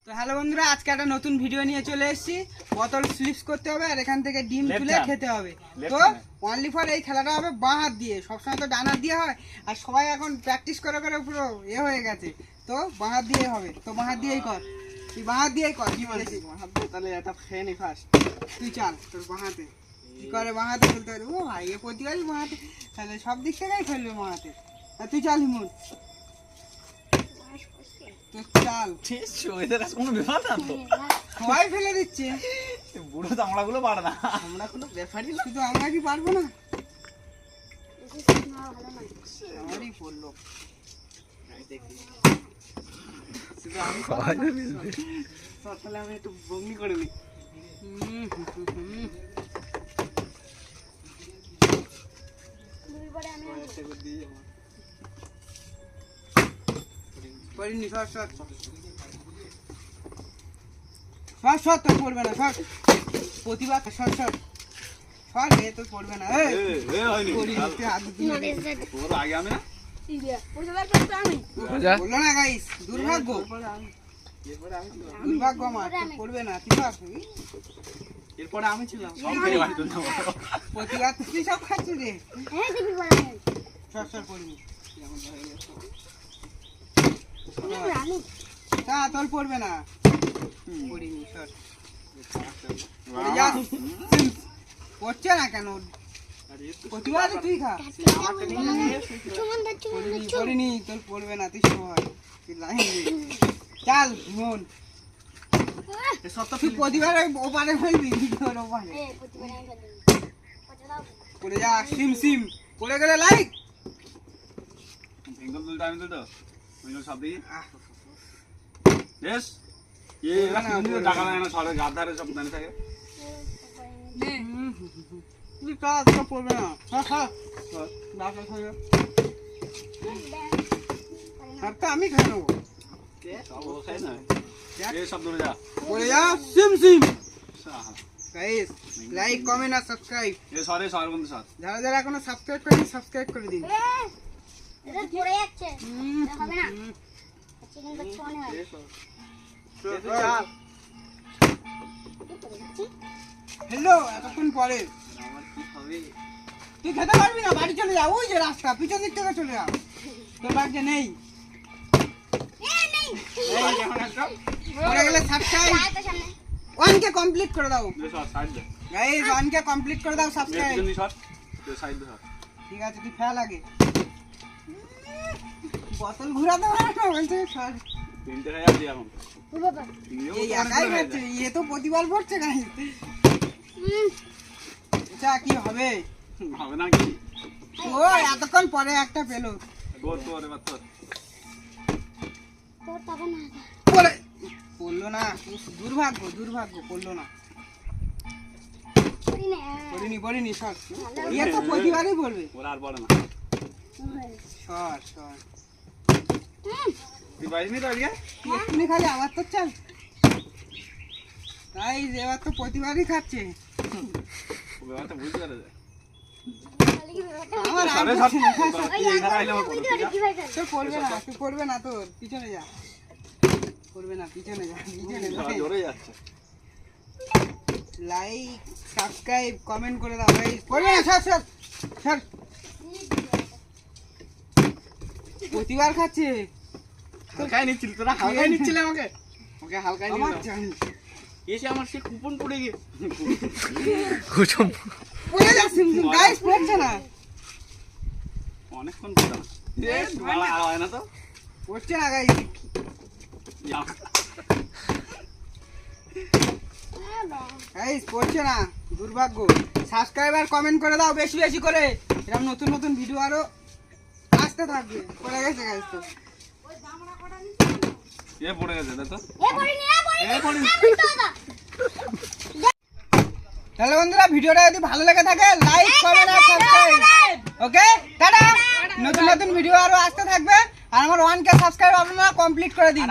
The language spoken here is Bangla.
তো হ্যালো বন্ধুরা, আজকে একটা নতুন ভিডিও নিয়ে চলে এসেছি। বোতল স্লিপস করতে হবে আর এখান থেকে ডিম তুলে খেতে হবে। তো অনলি ফর এই খেলাটা হবে বাঁ হাত দিয়ে, সবসময় তো ডান হাত দিয়ে হয়, আর সবাই এখন প্র্যাকটিস করে করে পুরো হয়ে গেছে। তো বাঁ হাত দিয়ে হবে, তো বাঁ হাত দিয়েই কর, তুই বাঁ হাত দিয়েই কর। কি বলেছিস? তাহলে এটা খেয়ে নি ফার্স্ট, তুই চাল তোর বাঁ হাতে কি করে বাঁ হাতে খেলতে পারবি। ও ভাই, এ প্রতিবারই বাঁ হাতে, তাহলে সব দিক থেকেই খেলবে বাঁ হাতে। আর তুই চাল হিমুন, সবাই ফেলে দিচ্ছে, বুড়ো চামড়া গুলো পারে না, আমরা কোনো ব্যাপারই না। শুধু আমরা কি পারবো না? আমারই পড়লো, শুধু আমি তাহলে আমি একটু বমি করে নিই। করিনি, সর সর সর সর, তোর পড়বে না, সর প্রতিভা, সর সর সর, এ তোর পড়বে না। বললো না গাইস, দুর্ভাগ্য দুর্ভাগ্য আমার, তোর পড়বে না। তুই সর, এরপরে আমি ছিলাম প্রতিভা, তুই সব খাচ্ছিস রে। সর সর, পড়িনি, তা তোর পড়বে না, পড়িনি, সর পড়ছে না কেন? প্রতিভা তুই খা, পড়িনি, তোর পড়বে না, তুই সর, চাল মন, তুই প্রতিবার ওপারে ফেলবি, তোর ওপারে পড়ে যা, সিম সিম পড়ে গেলে লাইক আমি তো সব দিই টাকা লাগে না, সরের গাছ ধারে সব দাঁড়িয়ে থাকে। পড়বে না, আমি খাই নেবো, সব ধরে যা, পড়ে যা, সিম সিম। গাইস, লাইক কমেন্ট আর সাবস্ক্রাইব, সরে সরের বন্ধু সর, যারা যারা এখনো সাবস্ক্রাইব করেনি সাবস্ক্রাইব করে দিন। হ্যালো, এতক্ষণ পরে তুই খেতে পারবি না, বাড়ি চলে যা, ওই যে রাস্তা পিছন দিক থেকে চলে যা, তোর বাড়িতে নেই। পড়ে গেলে সাবস্ক্রাইব, ওয়ানকে কমপ্লিট করে দাও গাইস, ওয়ানকে কমপ্লিট করে দাও, সাবস্ক্রাইব। ঠিক আছে, তুই ফেল আগে, বোতল ঘুরাতে পারে না, বলছে সর। এই একাই খাচ্ছে, এ তো প্রতিবার পড়ছে গাইস। এটা কি হবে? হবে না কি? ও এতক্ষণ পরে একটা পেলো, পড়লো না, দুর্ভাগ্য দুর্ভাগ্য, পড়লো না, পড়িনি পড়িনি, সর, ইয়ে তো প্রতিবারই পড়বে, আর পড়ে না, সর সর, তুই পারিস নি তো আজকে? এক্ষুনি খালি আবার তো চাল, তাই এবার তো প্রতিবারই খাচ্ছে। ব্যাপারটা বুঝতে পারা যায়। আমার আর সরে সর, পড়ছে না, তুই এখানে আইলে আমার পড়বে না। তোর পড়বে না, তুই পড়বে না, তোর পিছনে যা, পড়বে না, পিছনে যা, পিছনে যা। জোরে যাচ্ছে। লাইক সাবস্ক্রাইব কমেন্ট করে দাও ভাই, পড়বে না, সর সর সর, প্রতিবার খাচ্ছে। হালকাই নিচ্ছিল তোরা, হালকাই নিচ্ছিলে আমাকে, ওকে হালকাই নিয়ে আমার দাও। জানি এসে আমার সে কুপন পড়ে গিয়ে পড়ে যাচ্ছে, গাইস পড়ছে না, অনেকক্ষণ পড়ে না, ভালো আর হয় না তো, পড়ছে না গাইস, গাইস পড়ছে না, দুর্ভাগ্য। সাবস্ক্রাইব আর কমেন্ট করে দাও বেশি বেশি করে, এরকম নতুন নতুন ভিডিও আরো আসতে থাকবে। পড়ে গেছে গাইস, তো এ পড়ে গেছে তাই তো, তাহলে বন্ধুরা, ভিডিওটা যদি ভালো লেগে থাকে লাইক কমেন্ট আর সাবস্ক্রাইব। ওকে, টাটা। নতুন নতুন ভিডিও আরো আসতে থাকবে, আর আমার 1K সাবস্ক্রাইব আপনারা কমপ্লিট করে দিন।